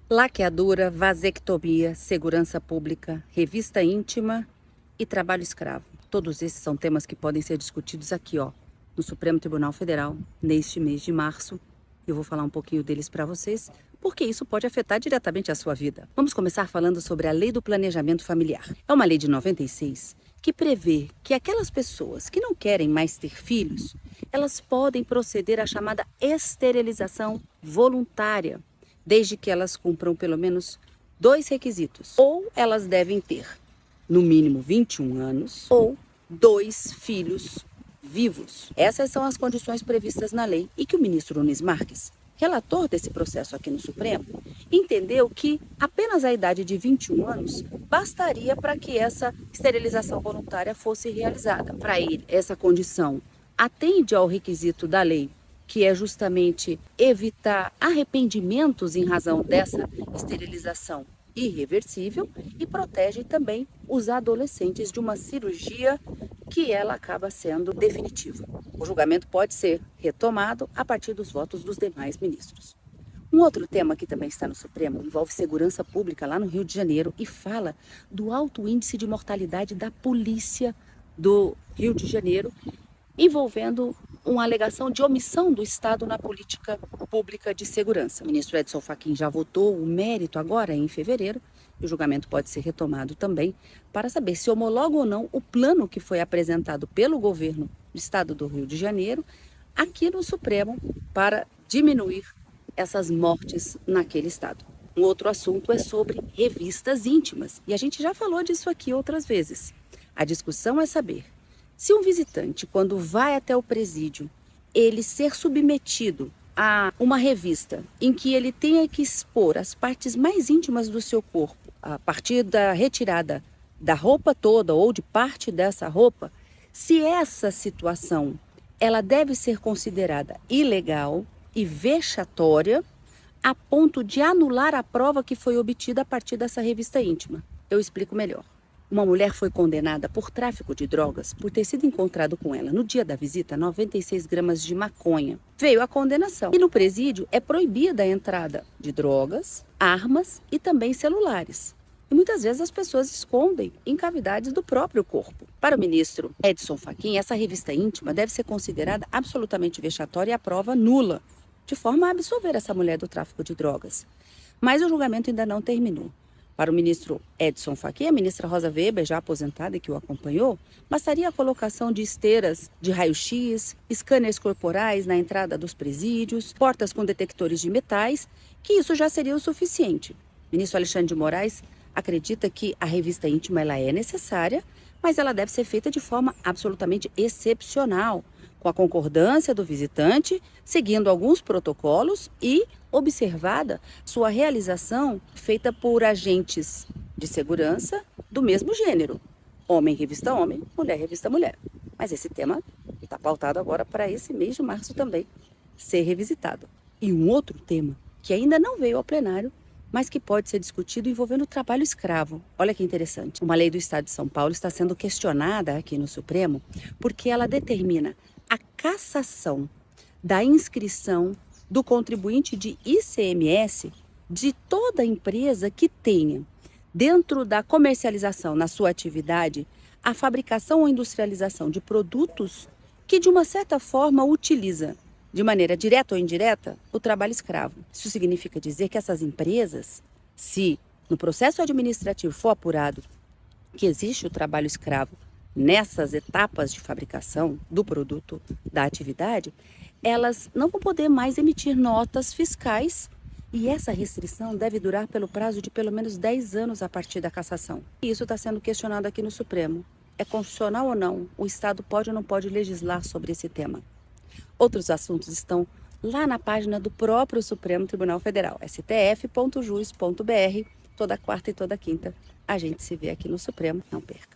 Laqueadura, vasectomia, segurança pública, revista íntima e trabalho escravo. Todos esses são temas que podem ser discutidos aqui, no Supremo Tribunal Federal, neste mês de março. Eu vou falar um pouquinho deles para vocês, porque isso pode afetar diretamente a sua vida. Vamos começar falando sobre a Lei do Planejamento Familiar. É uma lei de 96 que prevê que aquelas pessoas que não querem mais ter filhos, elas podem proceder à chamada esterilização voluntária, desde que elas cumpram pelo menos 2 requisitos. Ou elas devem ter, no mínimo, 21 anos, ou 2 filhos vivos. Essas são as condições previstas na lei e que o ministro Nunes Marques, relator desse processo aqui no Supremo, entendeu que apenas a idade de 21 anos bastaria para que essa esterilização voluntária fosse realizada. Para ele, essa condição atende ao requisito da lei, que é justamente evitar arrependimentos em razão dessa esterilização irreversível, e protege também os adolescentes de uma cirurgia que ela acaba sendo definitiva. O julgamento pode ser retomado a partir dos votos dos demais ministros. Um outro tema que também está no Supremo envolve segurança pública lá no Rio de Janeiro e fala do alto índice de mortalidade da polícia do Rio de Janeiro, envolvendo uma alegação de omissão do Estado na política pública de segurança. O ministro Edson Fachin já votou o mérito agora em fevereiro, e o julgamento pode ser retomado também para saber se homologa ou não o plano que foi apresentado pelo governo do Estado do Rio de Janeiro aqui no Supremo para diminuir essas mortes naquele estado. Um outro assunto é sobre revistas íntimas, e a gente já falou disso aqui outras vezes. A discussão é saber se um visitante, quando vai até o presídio, ele ser submetido a uma revista em que ele tenha que expor as partes mais íntimas do seu corpo, a partir da retirada da roupa toda ou de parte dessa roupa, se essa situação ela deve ser considerada ilegal e vexatória a ponto de anular a prova que foi obtida a partir dessa revista íntima. Eu explico melhor. Uma mulher foi condenada por tráfico de drogas por ter sido encontrado com ela no dia da visita 96 gramas de maconha. Veio a condenação. E no presídio é proibida a entrada de drogas, armas e também celulares. E muitas vezes as pessoas escondem em cavidades do próprio corpo. Para o ministro Edson Fachin, essa revista íntima deve ser considerada absolutamente vexatória e a prova nula, de forma a absolver essa mulher do tráfico de drogas. Mas o julgamento ainda não terminou. Para o ministro Edson Fachin, a ministra Rosa Weber, já aposentada e que o acompanhou, bastaria a colocação de esteiras de raio-x, scanners corporais na entrada dos presídios, portas com detectores de metais, que isso já seria o suficiente. O ministro Alexandre de Moraes acredita que a revista íntima ela é necessária, mas ela deve ser feita de forma absolutamente excepcional, com a concordância do visitante, seguindo alguns protocolos e observada sua realização feita por agentes de segurança do mesmo gênero. Homem revista homem, mulher revista mulher. Mas esse tema está pautado agora para esse mês de março também ser revisitado. E um outro tema que ainda não veio ao plenário, mas que pode ser discutido envolvendo o trabalho escravo. Olha que interessante. Uma lei do Estado de São Paulo está sendo questionada aqui no Supremo porque ela determina a cassação da inscrição do contribuinte de ICMS de toda empresa que tenha, dentro da comercialização na sua atividade, a fabricação ou industrialização de produtos que, de uma certa forma, utiliza, de maneira direta ou indireta, o trabalho escravo. Isso significa dizer que essas empresas, se no processo administrativo for apurado que existe o trabalho escravo nessas etapas de fabricação do produto da atividade, elas não vão poder mais emitir notas fiscais, e essa restrição deve durar pelo prazo de pelo menos 10 anos a partir da cassação. E isso está sendo questionado aqui no Supremo. É constitucional ou não? O Estado pode ou não pode legislar sobre esse tema? Outros assuntos estão lá na página do próprio Supremo Tribunal Federal, stf.jus.br. Toda quarta e toda quinta a gente se vê aqui no Supremo. Não perca.